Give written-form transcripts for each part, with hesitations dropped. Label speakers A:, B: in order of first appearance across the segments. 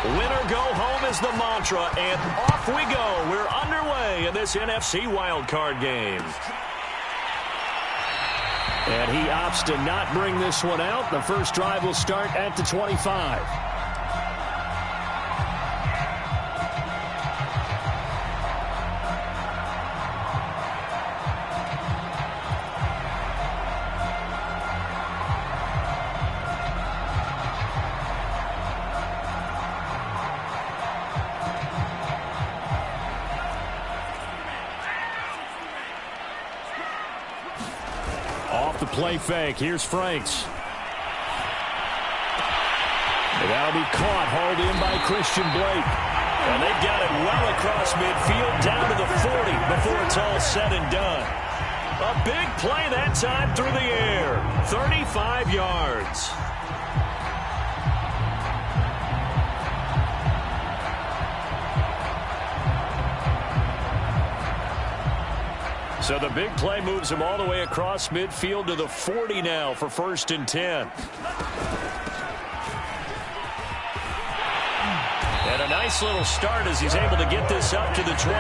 A: Win or go home is the mantra, and off we go. We're underway in this NFC Wildcard game. And he opts to not bring this one out. The first drive will start at the 25. Off the play fake. Here's Franks. And that'll be caught, hauled in by Christian Blake. And they got it well across midfield, down to the 40 before it's all said and done. A big play that time through the air. 35 yards. So the big play moves him all the way across midfield to the 40 now for 1st and 10. And a nice little start as he's able to get this up to the 28.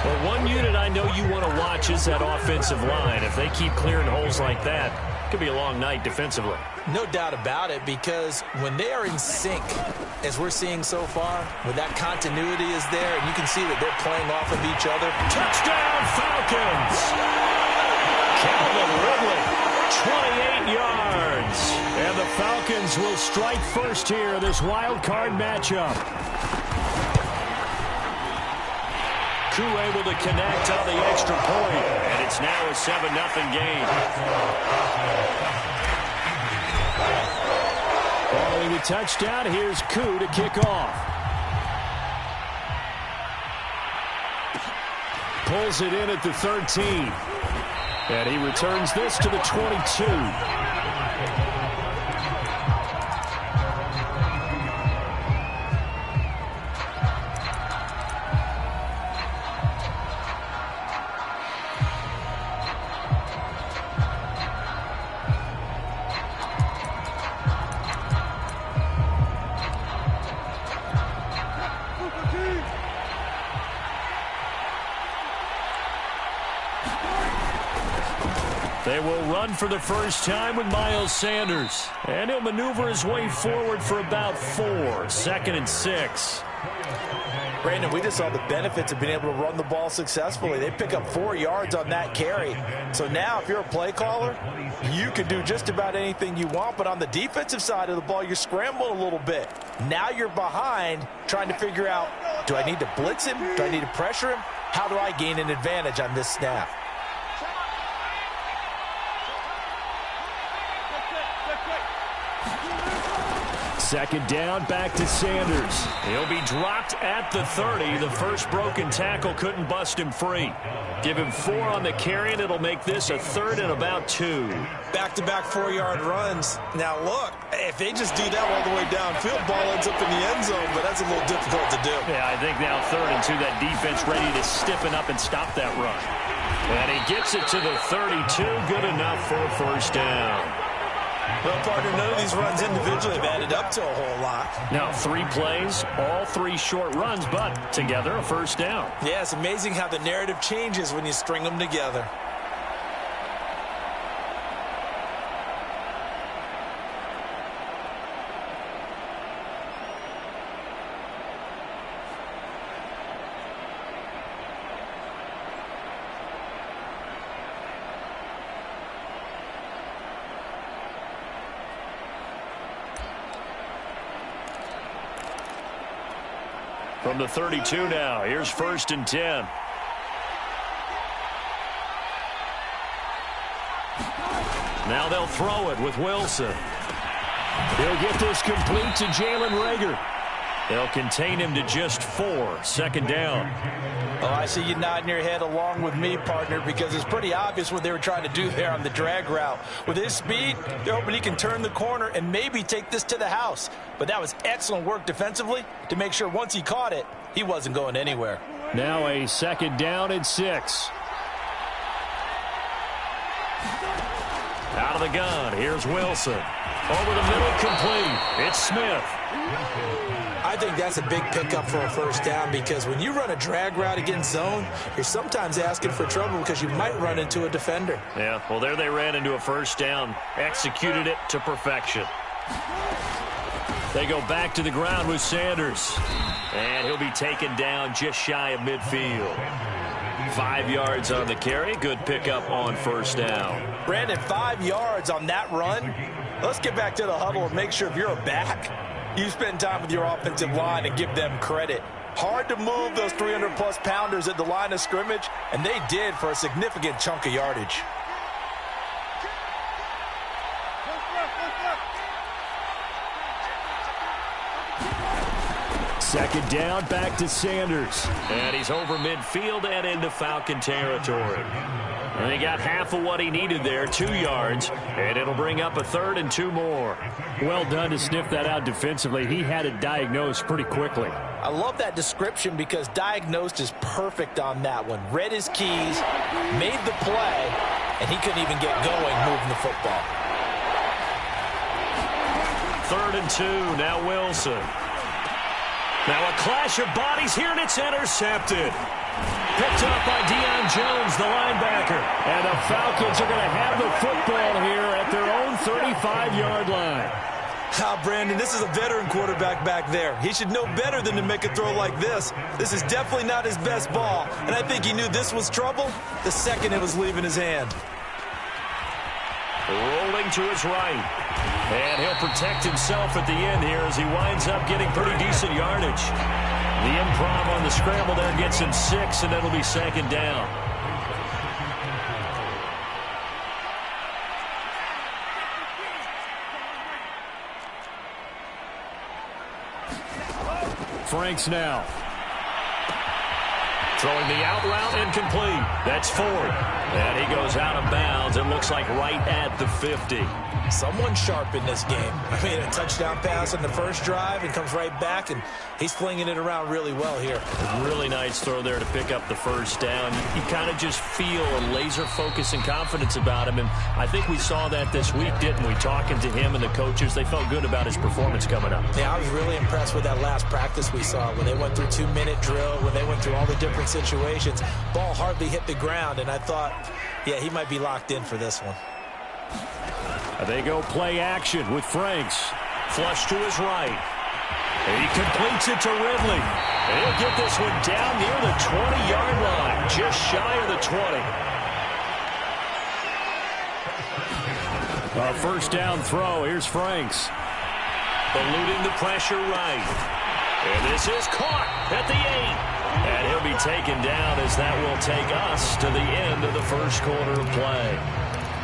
A: Well, one unit I know you want to watch is that offensive line. If they keep clearing holes like that, it could be a long night defensively.
B: No doubt about it, because when they are in sync, as we're seeing so far, when that continuity is there, and you can see that they're playing off of each other.
A: Touchdown, Falcons! Calvin Ridley, 28 yards. And the Falcons will strike first here in this wild card matchup. Koo able to connect on the extra point, and it's now a 7-0 game. Following the touchdown, here's Koo to kick off. Pulls it in at the 13. And he returns this to the 22. They will run for the first time with Miles Sanders. And he'll maneuver his way forward for about 4. 2nd and 6.
B: Brandon, we just saw the benefits of being able to run the ball successfully. They pick up 4 yards on that carry. So now if you're a play caller, you can do just about anything you want. But on the defensive side of the ball, you're scrambling a little bit. Now you're behind trying to figure out, do I need to blitz him? Do I need to pressure him? How do I gain an advantage on this snap?
A: Second down, back to Sanders. He'll be dropped at the 30. The first broken tackle couldn't bust him free. Give him 4 on the carry, and it'll make this a 3rd and about 2.
C: Back-to-back 4-yard runs. Now, look, if they just do that all the way downfield, ball ends up in the end zone, but that's a little difficult to do.
A: Yeah, I think now 3rd and 2, that defense ready to stiffen up and stop that run. And he gets it to the 32. Good enough for a first down.
C: Well, partner, none of these runs individually have added up to a whole lot.
A: Now 3 plays, all 3 short runs, but together a first down.
C: Yeah, it's amazing how the narrative changes when you string them together.
A: From the 32 now, here's 1st and 10. Now they'll throw it with Wilson. He'll get this complete to Jalen Reagor. They'll contain him to just 4. 2nd down.
B: Oh, I see you nodding your head along with me, partner, because it's pretty obvious what they were trying to do there on the drag route. With his speed, they're hoping he can turn the corner and maybe take this to the house. But that was excellent work defensively to make sure once he caught it, he wasn't going anywhere.
A: Now a 2nd down and 6. Out of the gun, here's Wilson. Over the middle, complete. It's it's Smith.
C: I think that's a big pickup for a first down because when you run a drag route against zone, you're sometimes asking for trouble because you might run into a defender.
A: Yeah, well, there they ran into a first down, executed it to perfection. They go back to the ground with Sanders, and he'll be taken down just shy of midfield. 5 yards on the carry. Good pickup on first down.
B: Brandon, 5 yards on that run. Let's get back to the huddle and make sure if you're a back, you spend time with your offensive line and give them credit. Hard to move those 300-plus pounders at the line of scrimmage, and they did for a significant chunk of yardage.
A: Second down, back to Sanders. And he's over midfield and into Falcon territory. And he got half of what he needed there, 2 yards, and it'll bring up a 3rd and 2 more. Well done to sniff that out defensively. He had it diagnosed pretty quickly.
B: I love that description because diagnosed is perfect on that one. Read his keys, made the play, and he couldn't even get going moving the football.
A: 3rd and 2, now Wilson. Now a clash of bodies here, and it's intercepted. Picked up by Deion Jones, the linebacker. And the Falcons are going to have the football here at their own 35-yard line.
C: Brandon, this is a veteran quarterback back there. He should know better than to make a throw like this. This is definitely not his best ball, and I think he knew this was trouble the second it was leaving his hand.
A: Rolling to his right. And he'll protect himself at the end here as he winds up getting pretty decent yardage. The improv on the scramble there gets him 6, and it'll be 2nd down. Franks now. Throwing the out route incomplete. That's Ford. And he goes out of bounds. It looks like right at the 50.
B: Someone sharp in this game. I mean, a touchdown pass on the first drive and comes right back, and he's flinging it around really well here.
A: Really nice throw there to pick up the first down. You kind of just feel a laser focus and confidence about him, and I think we saw that this week, didn't we? Talking to him and the coaches, they felt good about his performance coming up.
B: Yeah, I was really impressed with that last practice we saw when they went through 2-minute drill, when they went through all the different situations. Ball hardly hit the ground, and I thought, yeah, he might be locked in for this one.
A: They go play action with Franks. Flush to his right. And he completes it to Ridley. And he'll get this one down near the 20-yard line, just shy of the 20. A first down throw. Here's Franks. Eluding the pressure right. And this is caught at the 8. And he'll be taken down as that will take us to the end of the first quarter of play.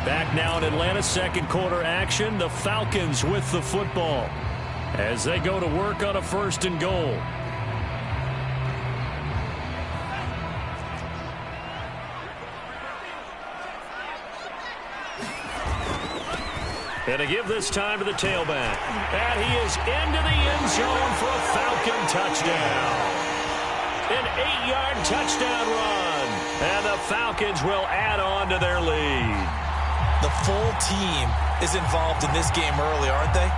A: Back now in Atlanta, second quarter action. The Falcons with the football as they go to work on a 1st and goal. And to give this time to the tailback. And he is into the end zone for a Falcon touchdown. An 8-yard touchdown run. And the Falcons will add on to their lead.
B: The full team is involved in this game early, aren't they?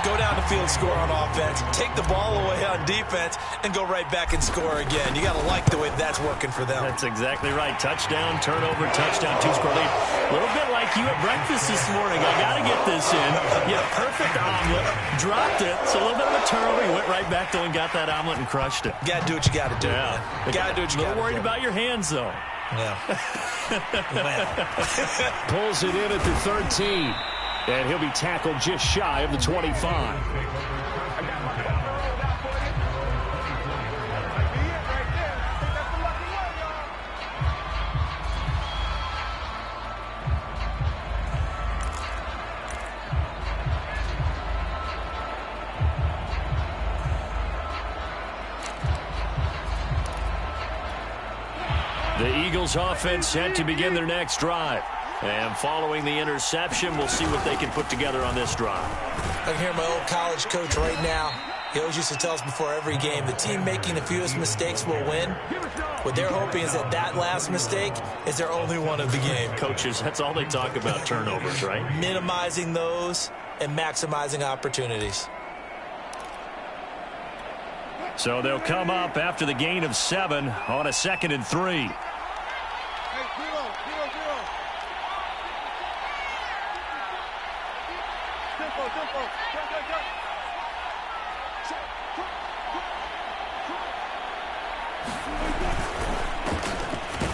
B: Go down the field, score on offense, take the ball away on defense, and go right back and score again. You got to like the way that's working for them.
A: That's exactly right. Touchdown, turnover, touchdown, 2-score lead. A little bit like you at breakfast this morning. I got to get this in. You had a perfect omelet, dropped it. So a little bit of a turnover. You went right back though and got that omelet and crushed it.
B: Got to do what you got to do.
A: Yeah.
B: Got to do what you got to do.
A: A little worried about your hands, though.
B: Yeah.
A: Pulls it in at the 13. And he'll be tackled just shy of the 25. The Eagles offense set to begin their next drive. And following the interception, we'll see what they can put together on this drive.
B: I can hear my old college coach right now. He always used to tell us before every game, the team making the fewest mistakes will win. What they're hoping is that that last mistake is their only one of the game.
A: Coaches, that's all they talk about, turnovers, right?
B: Minimizing those and maximizing opportunities.
A: So they'll come up after the gain of 7 on a 2nd and 3.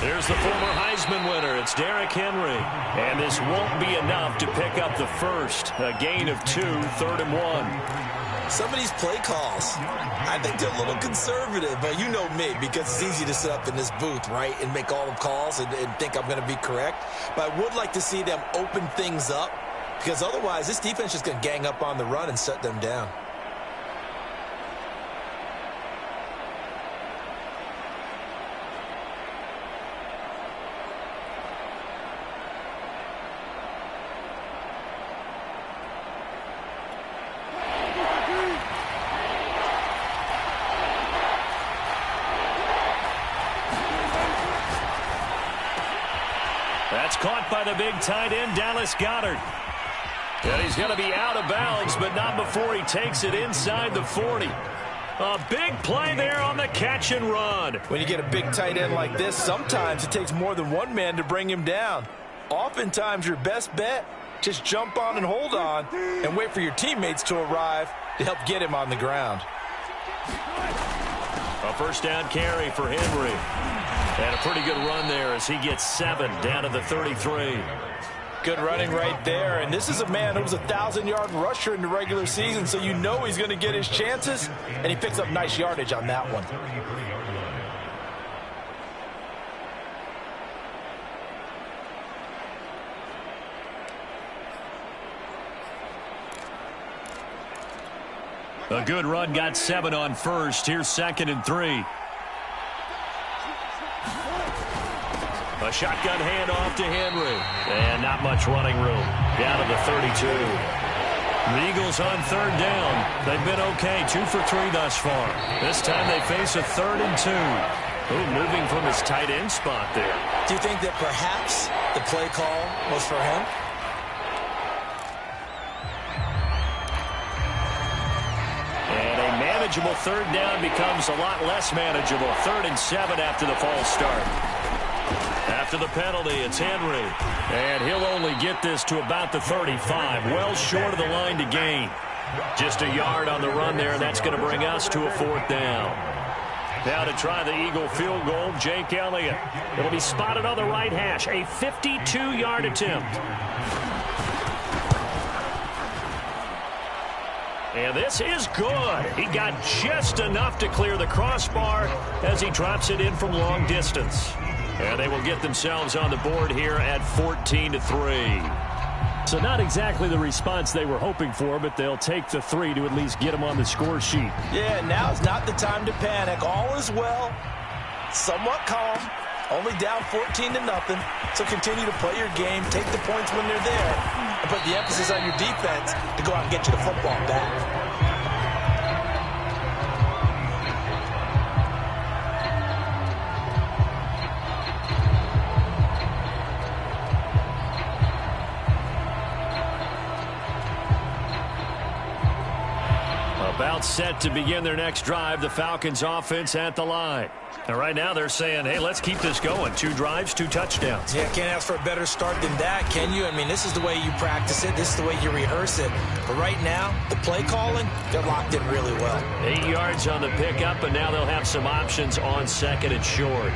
A: There's the former Heisman winner. It's Derrick Henry. And this won't be enough to pick up the first. A gain of 2, 3rd and 1.
C: Some of these play calls, I think they're a little conservative, but you know me, because it's easy to sit up in this booth, right, and make all the calls and think I'm going to be correct. But I would like to see them open things up, because otherwise this defense is going to gang up on the run and shut them down.
A: That's caught by the big tight end, Dallas Goedert. And he's going to be out of bounds, but not before he takes it inside the 40. A big play there on the catch and run.
B: When you get a big tight end like this, sometimes it takes more than one man to bring him down. Oftentimes, your best bet, just jump on and hold on and wait for your teammates to arrive to help get him on the ground.
A: A first down carry for Henry. And a pretty good run there as he gets 7 down to the 33.
B: Good running right there. And this is a man who was a 1,000-yard rusher in the regular season, so you know he's going to get his chances, and he picks up nice yardage on that one.
A: A good run, got 7 on first. Here's 2nd and 3. A shotgun handoff to Henry. And not much running room. Down to the 32. The Eagles on 3rd down. They've been okay, 2 for 3 thus far. This time they face a 3rd and 2. Ooh, moving from his tight end spot there.
C: Do you think that perhaps the play call was for him?
A: And a manageable 3rd down becomes a lot less manageable. 3rd and 7 after the false start. After the penalty, it's Henry. And he'll only get this to about the 35. Well short of the line to gain. Just a yard on the run there, and that's going to bring us to a 4th down. Now to try the Eagle field goal, Jake Elliott. It'll be spotted on the right hash. A 52-yard attempt. And this is good. He got just enough to clear the crossbar as he drops it in from long distance. And they will get themselves on the board here at 14-3. So not exactly the response they were hoping for, but they'll take the 3 to at least get them on the score sheet.
B: Yeah, now's not the time to panic. All is well. Somewhat calm. Only down 14-0. So continue to play your game. Take the points when they're there. And put the emphasis on your defense to go out and get you the football back.
A: About set to begin their next drive, the Falcons offense at the line. And right now they're saying, hey, let's keep this going. 2 drives, 2 touchdowns.
C: Yeah, can't ask for a better start than that, can you? I mean, this is the way you practice it. This is the way you rehearse it. But right now, the play calling, they're locked in really well.
A: 8 yards on the pickup, and now they'll have some options on 2nd and short.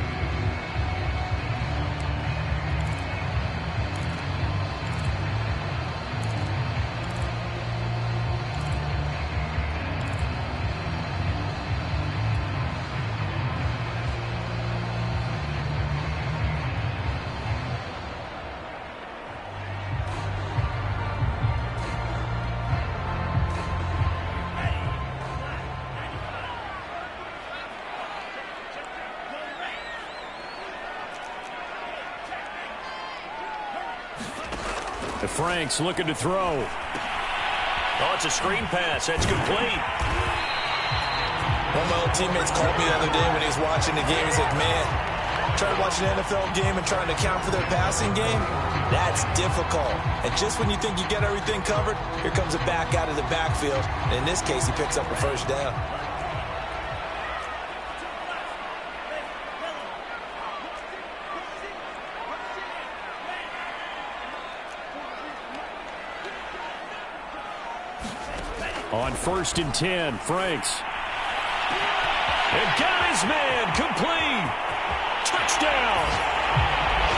A: Franks looking to throw. Oh, it's a screen pass. That's complete.
C: One of my old teammates called me the other day when he was watching the game. He said, man, trying to watch an NFL game and trying to account for their passing game, that's difficult. And just when you think you get everything covered, here comes a back out of the backfield. And in this case, he picks up a first down.
A: On 1st and 10, Franks. And got his man complete. Touchdown.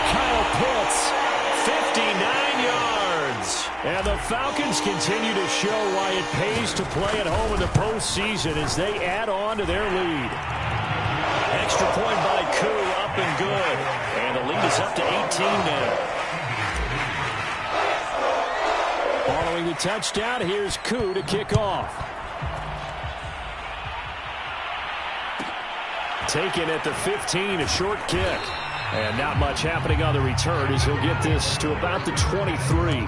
A: Kyle Pitts, 59 yards. And the Falcons continue to show why it pays to play at home in the postseason as they add on to their lead. Extra point by Koo, up and good. And the lead is up to 18 now. Following the touchdown, here's Koo to kick off. Taken at the 15, a short kick. And not much happening on the return as he'll get this to about the 23.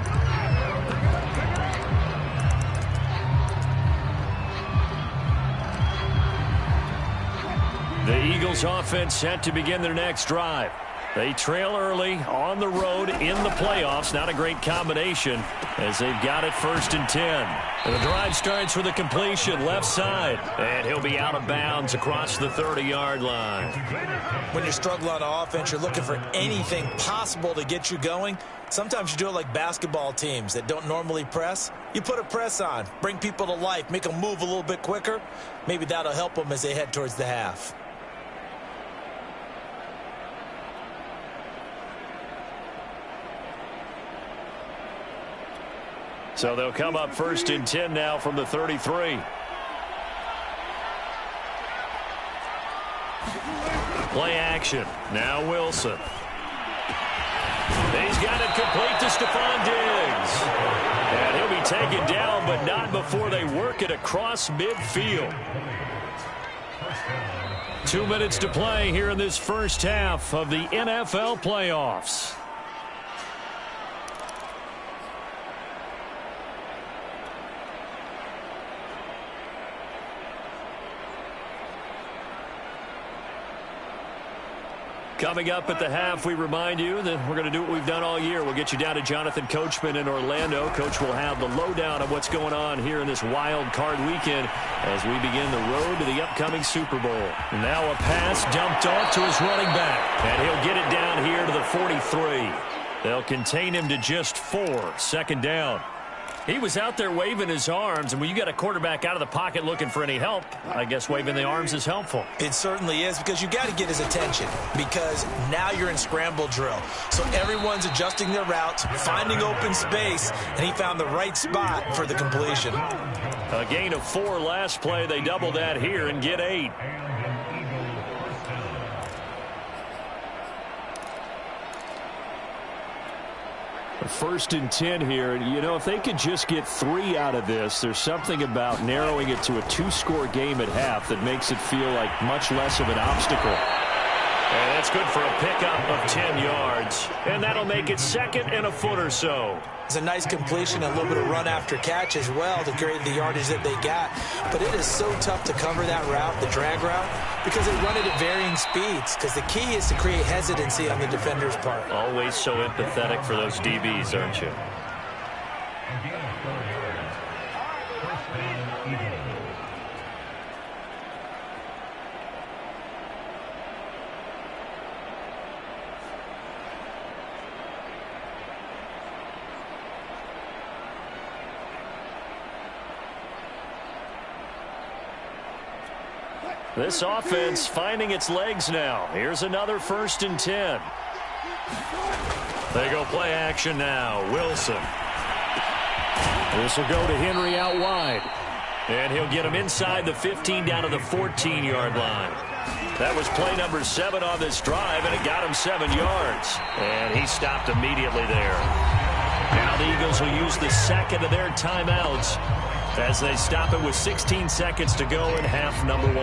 A: The Eagles offense set to begin their next drive. They trail early on the road in the playoffs. Not a great combination as they've got it 1st and 10. And the drive starts with a completion left side. And he'll be out of bounds across the 30-yard line.
B: When you struggle on offense, you're looking for anything possible to get you going. Sometimes you do it like basketball teams that don't normally press. You put a press on, bring people to life, make them move a little bit quicker. Maybe that'll help them as they head towards the half.
A: So they'll come up 1st and 10 now from the 33. Play action. Now Wilson. He's got it complete to Stephon Diggs. And he'll be taken down, but not before they work it across midfield. 2 minutes to play here in this first half of the NFL playoffs. Coming up at the half, we remind you that we're going to do what we've done all year. We'll get you down to Jonathan Coachman in Orlando. Coach will have the lowdown of what's going on here in this wild card weekend as we begin the road to the upcoming Super Bowl. Now a pass dumped off to his running back, and he'll get it down here to the 43. They'll contain him to just 4. 2nd down. He was out there waving his arms, and when you got a quarterback out of the pocket looking for any help, I guess waving the arms is helpful.
B: It certainly is, because you got to get his attention, because now you're in scramble drill. So everyone's adjusting their routes, finding open space, and he found the right spot for the completion.
A: A gain of 4 last play. They double that here and get 8. First and 10 here, and you know, if they could just get 3 out of this, there's something about narrowing it to a 2-score game at half that makes it feel like much less of an obstacle. And that's good for a pickup of 10 yards, and that'll make it 2nd and a foot or so.
B: It's a nice completion, a little bit of run after catch as well to create the yardage that they got. But it is so tough to cover that route, the drag route, because they run it at varying speeds. Because the key is to create hesitancy on the defender's part.
A: Always so empathetic for those DBs, aren't you? This offense finding its legs now. Here's another 1st and 10. They go play action now. Wilson. This will go to Henry out wide. And he'll get him inside the 15 down to the 14-yard line. That was play number 7 on this drive, and it got him 7 yards. And he stopped immediately there. Now the Eagles will use the 2nd of their timeouts as they stop it with 16 seconds to go in half number 1.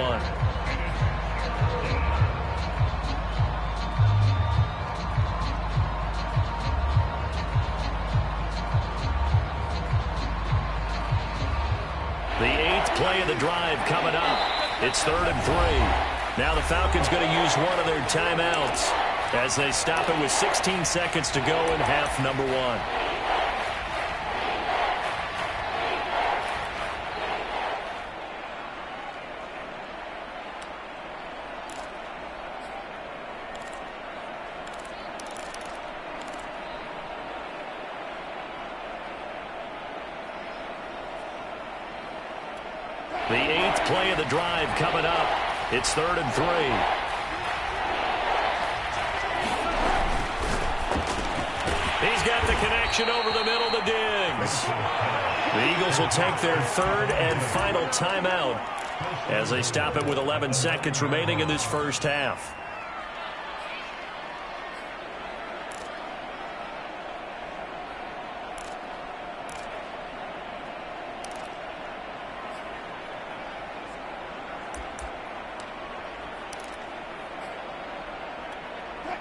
A: The 8th play of the drive coming up. It's 3rd and 3. Now the Falcons going to use one of their timeouts as they stop it with 16 seconds to go in half number 1. The 8th play of the drive coming up. It's 3rd and 3. He's got the connection over the middle to Diggs. The Eagles will take their 3rd and final timeout as they stop it with 11 seconds remaining in this first half.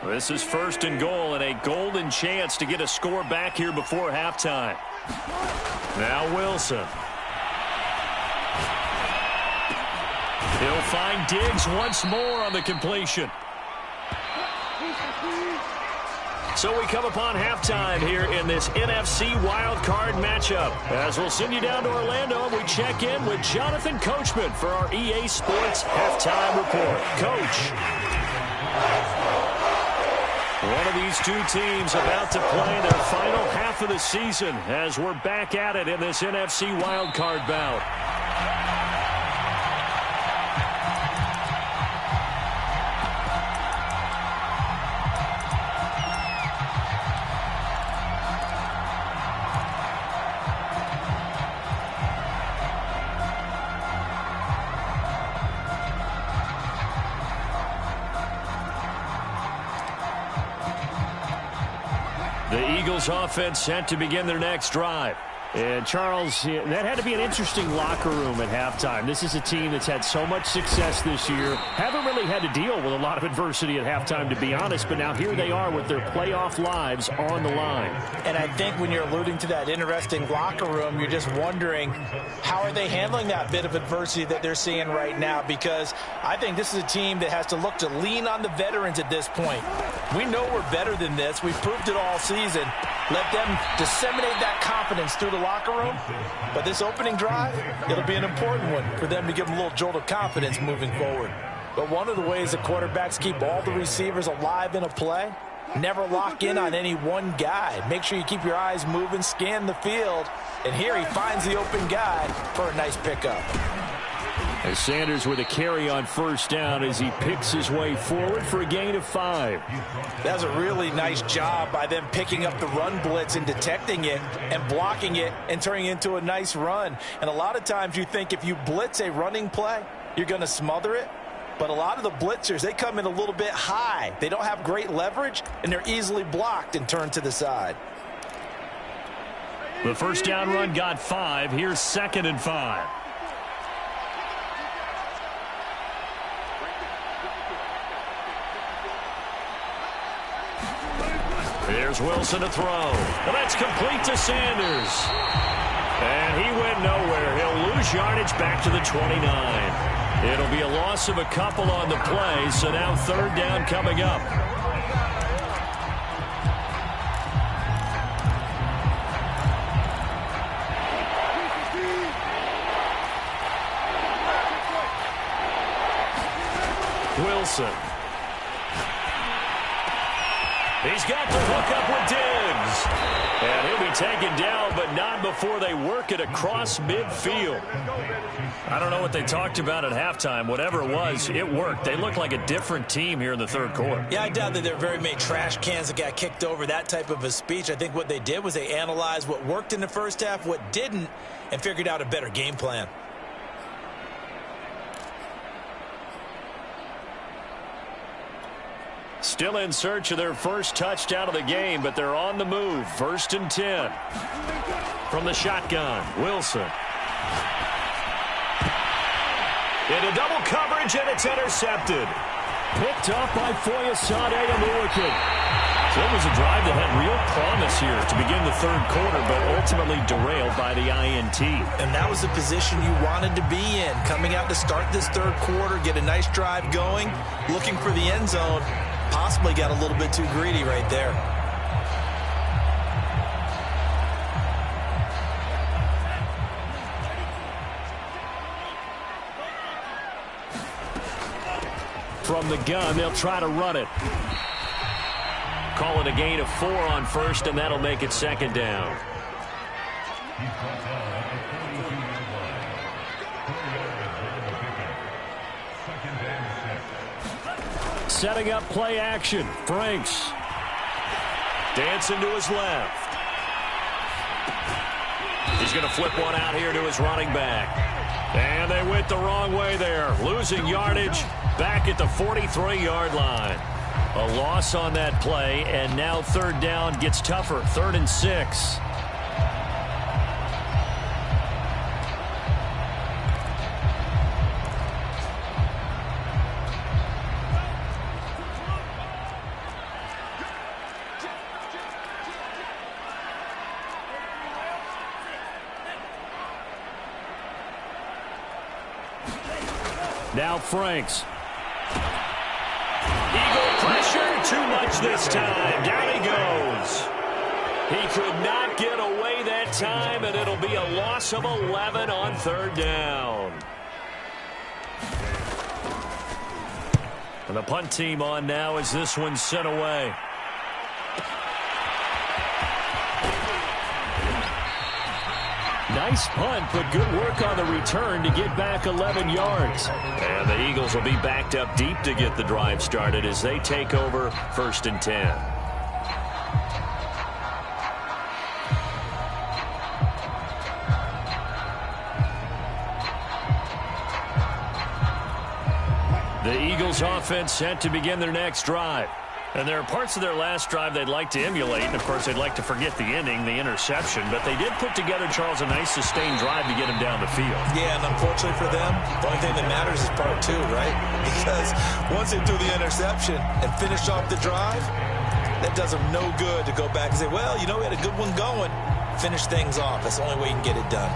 A: This is 1st and goal and a golden chance to get a score back here before halftime. Now Wilson. He'll find Diggs once more on the completion. So we come upon halftime here in this NFC Wildcard matchup. As we'll send you down to Orlando, we check in with Jonathan Coachman for our EA Sports Halftime Report. Coach. One of these two teams about to play their final half of the season as we're back at it in this NFC wildcard bout. The Eagles offense set to begin their next drive. And, Charles, that had to be an interesting locker room at halftime. This is a team that's had so much success this year. Haven't really had to deal with a lot of adversity at halftime, to be honest. But now here they are with their playoff lives on the line.
B: And I think when you're alluding to that interesting locker room, you're just wondering how are they handling that bit of adversity that they're seeing right now? Because I think this is a team that has to look to lean on the veterans at this point. We know we're better than this. We've proved it all season. Let them disseminate that confidence through the locker room. But this opening drive, it'll be an important one for them to give them a little jolt of confidence moving forward. But one of the ways that quarterbacks keep all the receivers alive in a play, never lock in on any one guy. Make sure you keep your eyes moving, scan the field. And here he finds the open guy for a nice pickup.
A: As Sanders with a carry on 1st down as he picks his way forward for a gain of 5.
B: That's a really nice job by them picking up the run blitz and detecting it and blocking it and turning it into a nice run. And a lot of times you think if you blitz a running play, you're going to smother it. But a lot of the blitzers, they come in a little bit high. They don't have great leverage, and they're easily blocked and turned to the side.
A: The 1st down run got 5. Here's 2nd and 5. Here's Wilson to throw. And that's complete to Sanders. And he went nowhere. He'll lose yardage back to the 29. It'll be a loss of a couple on the play, so now 3rd down coming up. Wilson. He's got to hook up with Diggs. And he'll be taken down, but not before they work it across midfield. I don't know what they talked about at halftime. Whatever it was, it worked. They look like a different team here in the 3rd quarter.
C: Yeah, I doubt that there are very many trash cans that got kicked over, that type of a speech. I think what they did was they analyzed what worked in the first half, what didn't, and figured out a better game plan.
A: Still in search of their first touchdown of the game, but they're on the move. 1st and 10. From the shotgun, Wilson. Into double coverage, and it's intercepted. Picked up by Foyesade Aluakin. So it was a drive that had real promise here to begin the 3rd quarter, but ultimately derailed by the INT.
C: And that was the position you wanted to be in. Coming out to start this 3rd quarter, get a nice drive going, looking for the end zone. Possibly got a little bit too greedy right there.
A: From the gun, they'll try to run it. Call it a gain of 4 on 1st, and that'll make it 2nd down. setting up play action. Franks. Dancing to his left. He's going to flip one out here to his running back. And they went the wrong way there. Losing yardage back at the 43-yard line. A loss on that play, and now third down gets tougher. 3rd and 6. Now Franks. Eagle pressure, too much this time. Down he goes. He could not get away that time, and it'll be a loss of 11 on 3rd down. And the punt team on now as this one's sent away. Nice punt, but good work on the return to get back 11 yards. And the Eagles will be backed up deep to get the drive started as they take over 1st and 10. The Eagles offense set to begin their next drive. And there are parts of their last drive they'd like to emulate. And, of course, they'd like to forget the ending, the interception. But they did put together, Charles, a nice sustained drive to get him down the field. Yeah, and unfortunately for them, the only thing that matters is part 2, right? Because once they threw the interception and finished off the drive, that does them no good to go back and say, well, you know, we had a good one going. Finish things off. That's the only way you can get it done.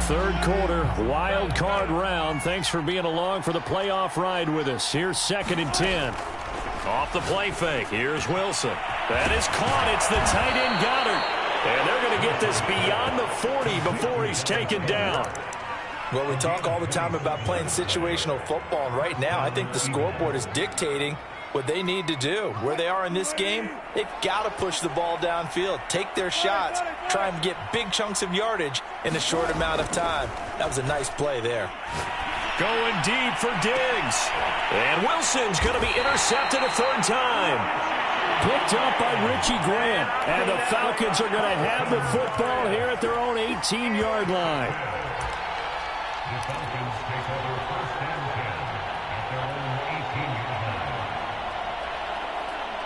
A: 3rd quarter, wild card round. Thanks for being along for the playoff ride with us. Here's 2nd and 10. Off the play fake. Here's Wilson. That is caught. It's the tight end Goddard. And they're going to get this beyond the 40 before he's taken down. Well, we talk all the time about playing situational football. And right now, I think the scoreboard is dictating what they need to do. Where they are in this game, they've got to push the ball downfield, take their shots, try and get big chunks of yardage in a short amount of time. That was a nice play there. Going deep for Diggs. And Wilson's going to be intercepted a 3rd time. Picked up by Richie Grant. And the Falcons are going to have the football here at their own 18-yard line. The Falcons take over 1st and 10 at their own 18-yard line.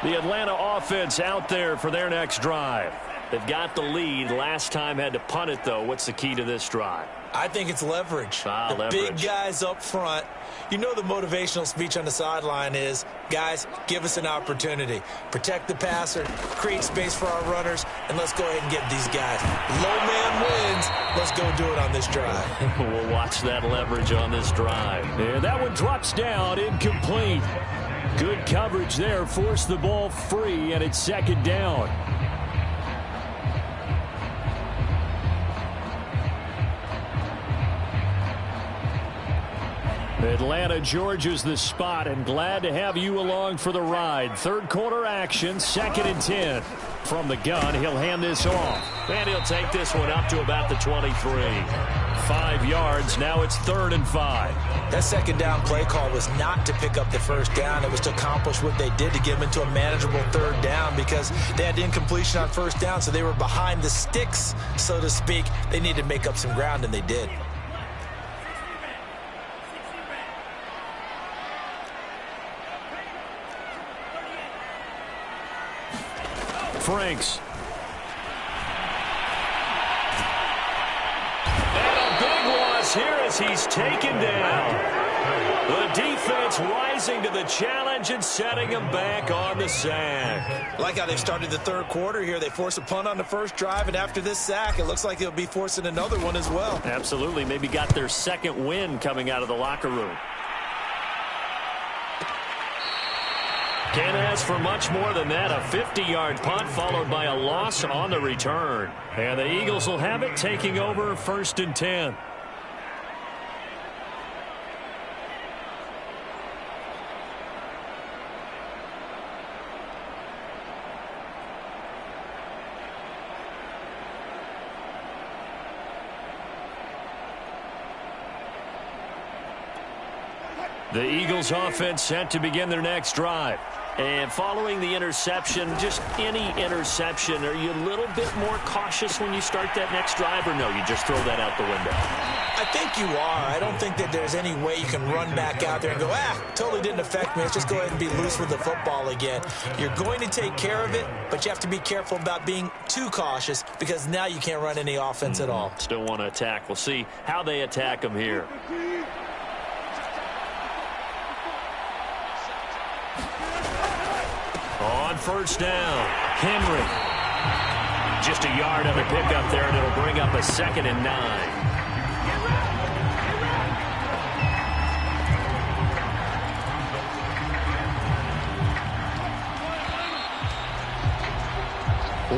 A: The Atlanta offense out there for their next drive. They've got the lead. Last time had to punt it, though. What's the key to this drive? I think it's leverage. Leverage. Big guys up front. You know the motivational speech on the sideline is, guys, give us an opportunity. Protect the passer, create space for our runners, and let's go ahead and get these guys. Low man wins. Let's go do it on this drive. We'll watch that leverage on this drive. And that one drops down, incomplete. Good coverage there. Forced the ball free, and it's 2nd down. Atlanta, Georgia's the spot, and glad to have you along for the ride. 3rd quarter action, 2nd and 10. From the gun, he'll hand this off. And he'll take this one up to about the 23. 5 yards, now it's 3rd and 5. That 2nd down play call was not to pick up the 1st down. It was to accomplish what they did to get them into a manageable 3rd down because they had incompletion on 1st down, so they were behind the sticks, so to speak. They needed to make up some ground, and they did. Franks. And a big loss here as he's taken down. The defense rising to the challenge and setting him back on the sack. Like how they've started the 3rd quarter here. They force a punt on the 1st drive, and after this sack, it looks like they'll be forcing another one as well. Absolutely. Maybe got their 2nd win coming out of the locker room. Can't ask for much more than that. A 50-yard punt followed by a loss on the return. And the Eagles will have it, taking over 1st and 10. The Eagles offense set to begin their next drive.
D: And following the interception, just any interception, are you a little bit more cautious when you start that next drive, or no, you just throw that out the window?
C: I think you are. I don't think that there's any way you can run back out there and go, totally didn't affect me. Let's just go ahead and be loose with the football again. You're going to take care of it, but you have to be careful about being too cautious because now you can't run any offense at all.
D: Still want to attack. We'll see how they attack them here.
A: On first down, Henry. Just a yard of a pickup there, and it'll bring up a 2nd and 9.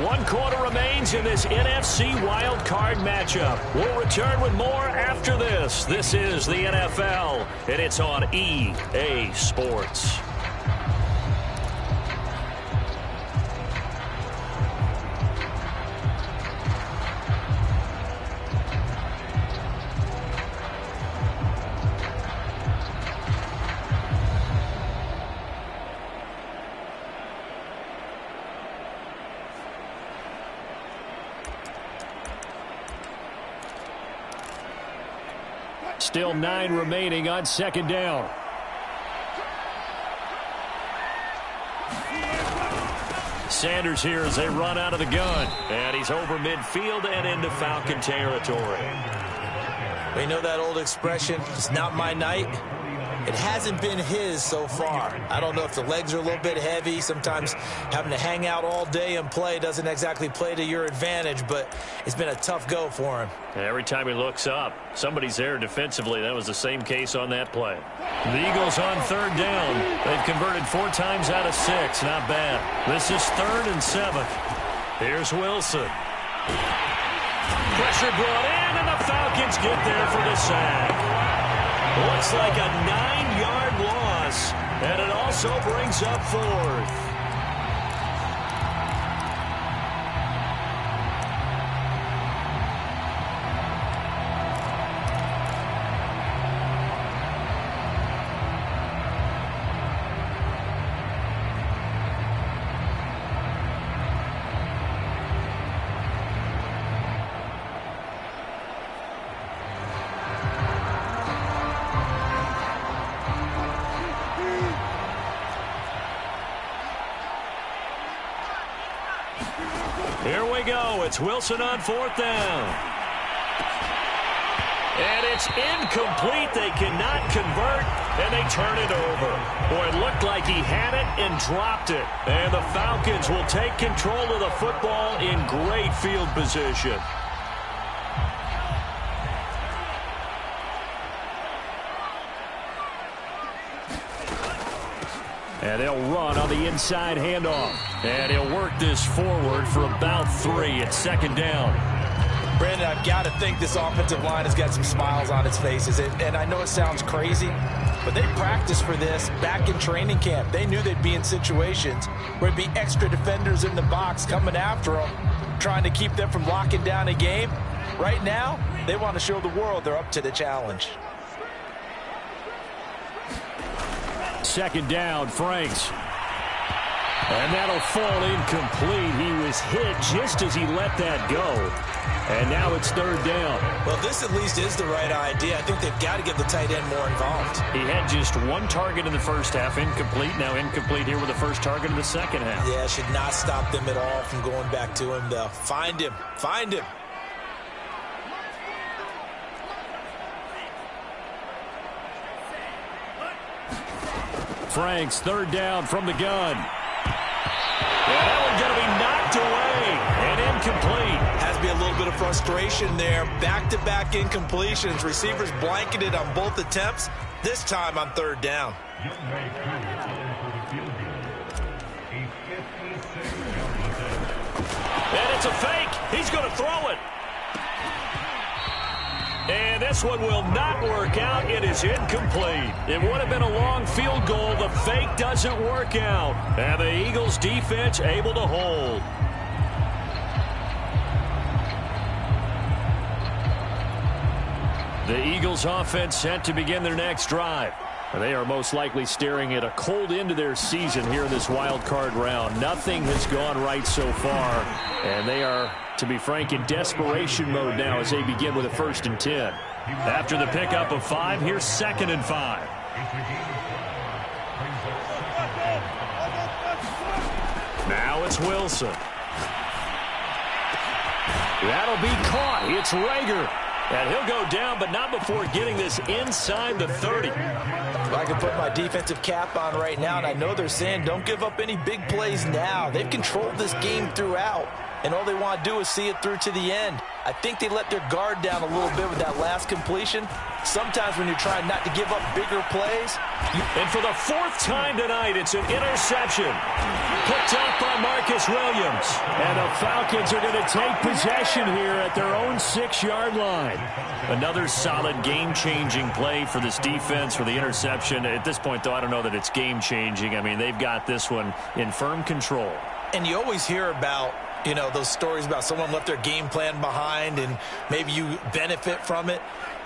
A: One quarter remains in this NFC Wildcard matchup. We'll return with more after this. This is the NFL, and it's on EA Sports. Still 9 remaining on 2nd down. Sanders here as they run out of the gun. And he's over midfield and into Falcon territory.
C: We know that old expression, it's not my night. It hasn't been his so far. I don't know if the legs are a little bit heavy. Sometimes having to hang out all day and play doesn't exactly play to your advantage, but it's been a tough go for him.
A: And every time he looks up, somebody's there defensively. That was the same case on that play. The Eagles on 3rd down. They've converted 4 times out of 6. Not bad. This is 3rd and 7. Here's Wilson. Pressure brought in, and the Falcons get there for the sack. Looks like a 9-yard loss, and it also brings up 4th. Here we go. It's Wilson on 4th down. And it's incomplete. They cannot convert, and they turn it over. Boy, it looked like he had it and dropped it. And the Falcons will take control of the football in great field position. And they'll run on the inside handoff. And he'll work this forward for about 3 at 2nd down.
B: Brandon, I've got to think this offensive line has got some smiles on its faces. And I know it sounds crazy, but they practiced for this back in training camp. They knew they'd be in situations where there'd be extra defenders in the box coming after them, trying to keep them from locking down a game. Right now, they want to show the world they're up to the challenge.
A: 2nd down, Franks. And that'll fall incomplete. He was hit just as he let that go. And now it's 3rd down.
C: Well, this at least is the right idea. I think they've got to get the tight end more involved.
A: He had just 1 target in the first half, incomplete. Now incomplete here with the first target in the second half.
C: Yeah, should not stop them at all from going back to him, though. Find him. Find him.
A: Franks, 3rd down from the gun. And that one's going to be knocked away and incomplete.
C: Has to be a little bit of frustration there. Back-to-back incompletions. Receivers blanketed on both attempts, this time on 3rd down.
A: And it's a fake. He's going to throw it. And this one will not work out. It is incomplete. It would have been a long field goal. The fake doesn't work out. And the Eagles defense able to hold. The Eagles offense set to begin their next drive.
D: They are most likely staring at a cold end to their season here in this wild card round. Nothing has gone right so far, and they are, to be frank, in desperation mode now as they begin with a 1st and 10. After the pickup of 5, here's 2nd and 5. Now it's Wilson. That'll be caught. It's Rager. And he'll go down, but not before getting this inside the 30.
B: I can put my defensive cap on right now, and I know they're saying don't give up any big plays now. They've controlled this game throughout, and all they want to do is see it through to the end. I think they let their guard down a little bit with that last completion. Sometimes when you're trying not to give up bigger plays.
D: And for the 4th time tonight, it's an interception. Picked up by Marcus Williams. And the Falcons are going to take possession here at their own 6-yard line. Another solid game-changing play for this defense for the interception. At this point, though, I don't know that it's game-changing. I mean, they've got this one in firm control.
B: And you always hear about, you know, those stories about someone left their game plan behind and maybe you benefit from it.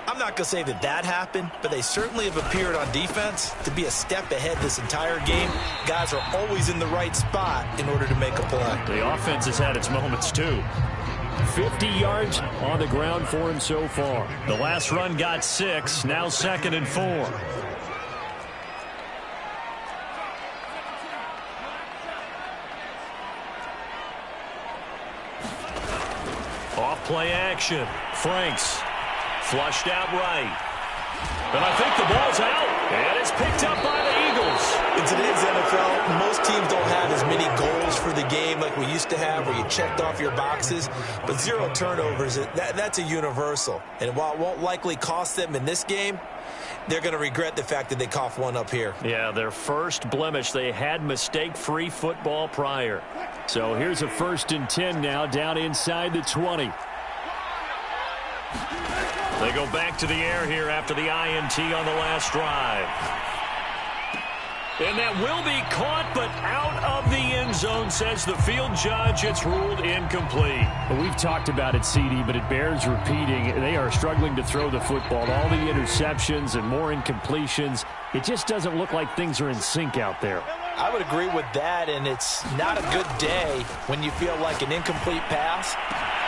B: I'm not going to say that that happened, but they certainly have appeared on defense to be a step ahead this entire game. Guys are always in the right spot in order to make a play.
D: The offense has had its moments, too. 50 yards on the ground for him so far. The last run got 6, now 2nd and 4. Off play action. Franks. Flushed out right. And I think the ball's out. And it's picked up by the Eagles.
C: In today's NFL, most teams don't have as many goals for the game like we used to have where you checked off your boxes. But 0 turnovers, that's a universal. And while it won't likely cost them in this game, they're going to regret the fact that they coughed one up here.
D: Yeah, their first blemish. They had mistake-free football prior. So here's a 1st and 10 now down inside the 20. They go back to the air here after the INT on the last drive. And that will be caught, but out of the end zone, says the field judge. It's ruled incomplete. Well, we've talked about it, CD, but it bears repeating. They are struggling to throw the football. All the interceptions and more incompletions. It just doesn't look like things are in sync out there.
B: I would agree with that, and it's not a good day when you feel like an incomplete pass.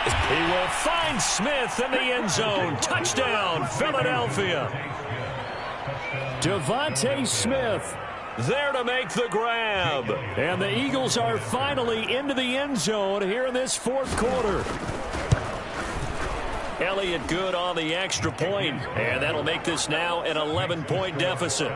D: He will find Smith in the end zone. Touchdown, Philadelphia. Devontae Smith there to make the grab. And the Eagles are finally into the end zone here in this 4th quarter. Elliott good on the extra point, and that'll make this now an 11-point deficit.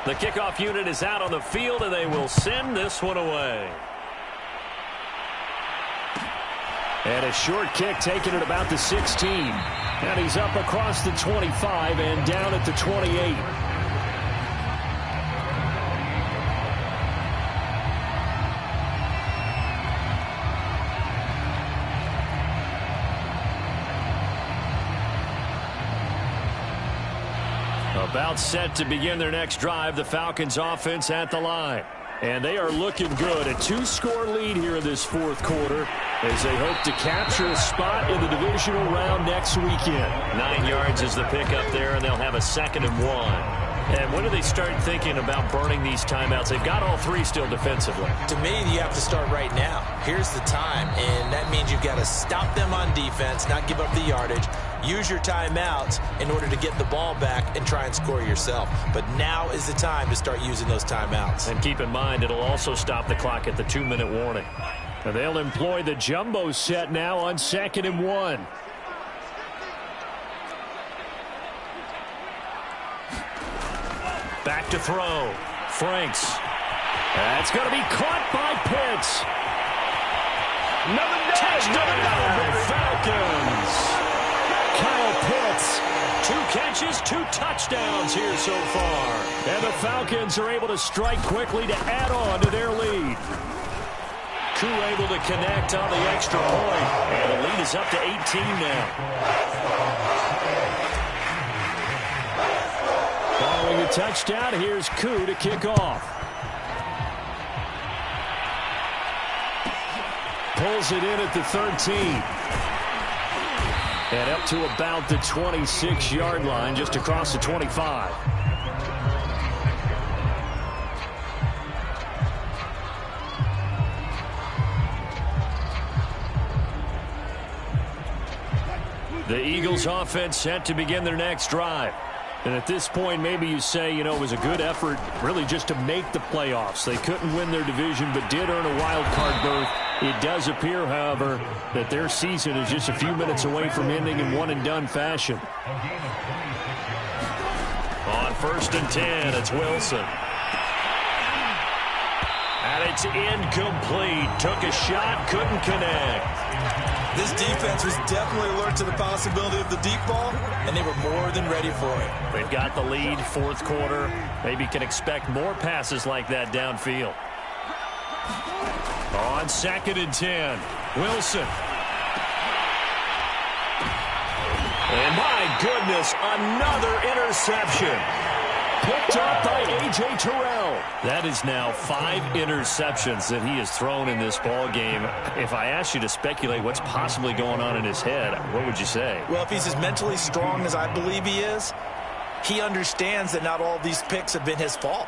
D: The kickoff unit is out on the field, and they will send this one away. And a short kick taken at about the 16. And he's up across the 25 and down at the 28. About set to begin their next drive, the Falcons offense at the line. And they are looking good. A 2-score lead here in this 4th quarter as they hope to capture a spot in the divisional round next weekend. 9 yards is the pickup there, and they'll have a 2nd and 1. And when do they start thinking about burning these timeouts? They've got all 3 still defensively.
C: To me, you have to start right now. Here's the time, and that means you've got to stop them on defense, not give up the yardage, use your timeouts in order to get the ball back and try and score yourself. But now is the time to start using those timeouts.
D: And keep in mind, it'll also stop the clock at the 2-minute warning. And they'll employ the jumbo set now on 2nd and 1. Back to throw. Franks. That's going to be caught by Pitts. Another touchdown, Falcons. Kyle Pitts. 2 catches, 2 touchdowns here so far. And the Falcons are able to strike quickly to add on to their lead. Koo able to connect on the extra point. And the lead is up to 18 now. Following a touchdown, here's Koo to kick off. pulls it in at the 13. And up to about the 26-yard line, just across the 25. The Eagles offense set to begin their next drive. And at this point, maybe you say, it was a good effort really just to make the playoffs. They couldn't win their division but did earn a wild card berth. It does appear, however, that their season is just a few minutes away from ending in one-and-done fashion. On 1st and 10, it's Wilson. And it's incomplete. Took a shot, couldn't connect.
C: This defense was definitely alert to the possibility of the deep ball, and they were more than ready for it.
D: They've got the lead, 4th quarter. Maybe can expect more passes like that downfield. On 2nd and 10, Wilson. And my goodness, another interception. Picked up by A.J. Terrell. That is now 5 interceptions that he has thrown in this ball game. If I asked you to speculate what's possibly going on in his head, what would you say?
B: Well, if he's as mentally strong as I believe he is, he understands that not all of these picks have been his fault.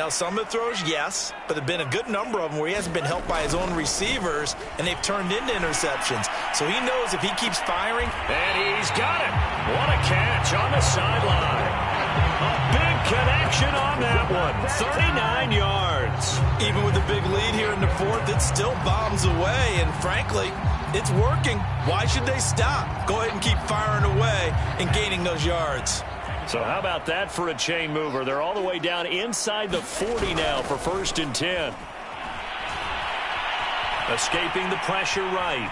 B: Some of the throws, yes, but there have been a good number of them where he hasn't been helped by his own receivers, and they've turned into interceptions. So he knows if he keeps firing.
D: And he's got it. What a catch on the sideline. A big connection on that one. 39 yards.
C: Even with a big lead here in the 4th, it still bombs away, and frankly, it's working. Why should they stop? Go ahead and keep firing away and gaining those yards.
D: So how about that for a chain mover? They're all the way down inside the 40 now for 1st and 10. Escaping the pressure right.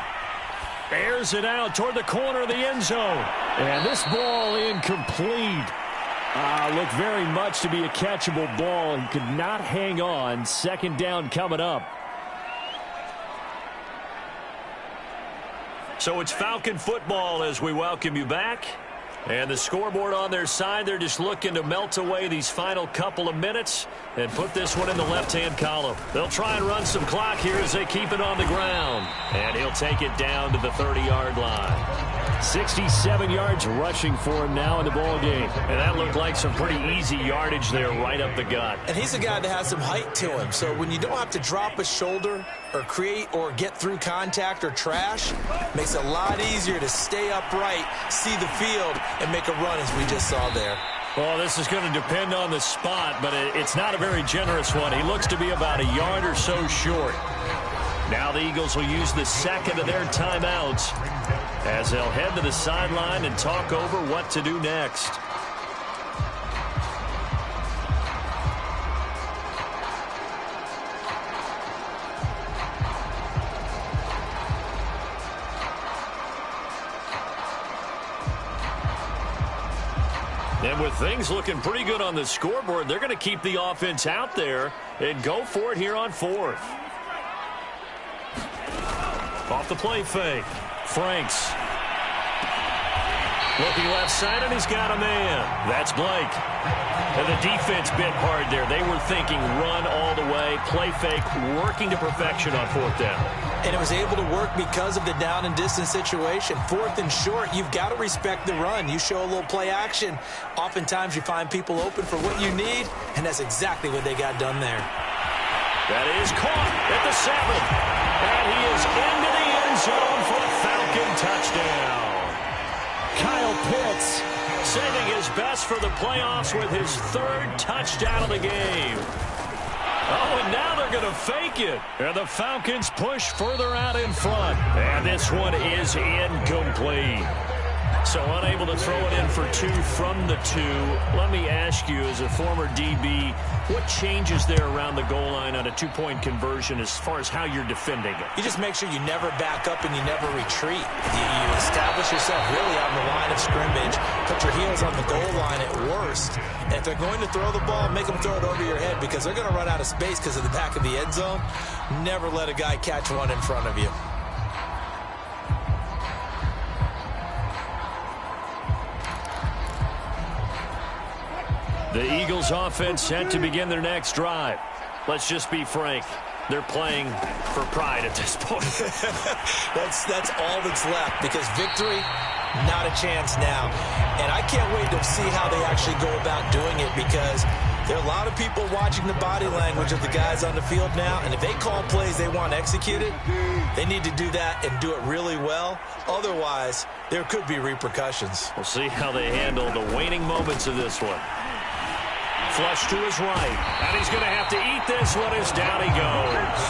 D: Airs it out toward the corner of the end zone. And this ball incomplete. Looked very much to be a catchable ball and could not hang on. 2nd down coming up. So it's Falcon football as we welcome you back. And the scoreboard on their side, they're just looking to melt away these final couple of minutes and put this one in the left-hand column. They'll try and run some clock here as they keep it on the ground. And he'll take it down to the 30-yard line. 67 yards rushing for him now in the ball game. And that looked like some pretty easy yardage there right up the gut.
C: And he's a guy that has some height to him. So when you don't have to drop a shoulder or create or get through contact or trash, makes it a lot easier to stay upright, see the field, and make a run as we just saw there.
D: Well, this is going to depend on the spot, but it's not a very generous one. He looks to be about a yard or so short. Now the Eagles will use the 2nd of their timeouts as they'll head to the sideline and talk over what to do next. And with things looking pretty good on the scoreboard, they're going to keep the offense out there and go for it here on 4th. Off the play fake. Franks. Looking left side, and he's got a man. That's Blake. And the defense bit hard there. They were thinking run all the way, play fake, working to perfection on 4th down.
C: And it was able to work because of the down and distance situation. 4th and short, you've got to respect the run. You show a little play action. Oftentimes you find people open for what you need, and that's exactly what they got done there.
D: That is caught at the 7th. And he is into the end zone for a Falcon touchdown. Kyle Pitts saving his best for the playoffs with his 3rd touchdown of the game. Oh, and now they're going to fake it. And the Falcons push further out in front. And this one is incomplete. So unable to throw it in for 2 from the 2. Let me ask you, as a former DB, what changes there around the goal line on a 2-point conversion as far as how you're defending it?
C: You just make sure you never back up and you never retreat. You establish yourself really on the line of scrimmage, put your heels on the goal line at worst. And if they're going to throw the ball, make them throw it over your head because they're going to run out of space because of the back of the end zone. Never let a guy catch one in front of you. The
D: Eagles offense set to begin their next drive. Let's just be frank.
A: They're playing for pride at this point.
C: That's all that's left, because victory, not a chance now. And I can't wait to see how they actually go about doing it, because there are a lot of people watching the body language of the guys on the field now, and if they call plays they want executed, they need to do that and do it really well. Otherwise, there could be repercussions.
A: We'll see how they handle the waning moments of this one. Flush to his right, and he's going to have to eat this one as down he goes.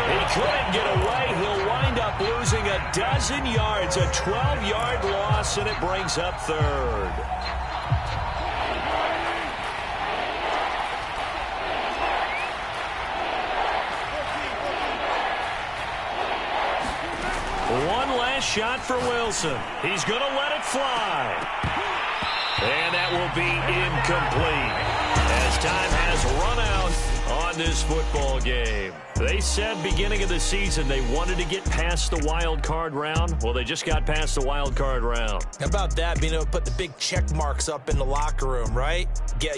A: He couldn't get away. He'll wind up losing a dozen yards, a 12-yard loss, and it brings up third. One last shot for Wilson. He's going to let it fly. And that will be incomplete, as time has run out on this football game. They said beginning of the season they wanted to get past the wild card round. Well, they just got past the wild card round.
C: How about that, being able to put the big check marks up in the locker room, right? Get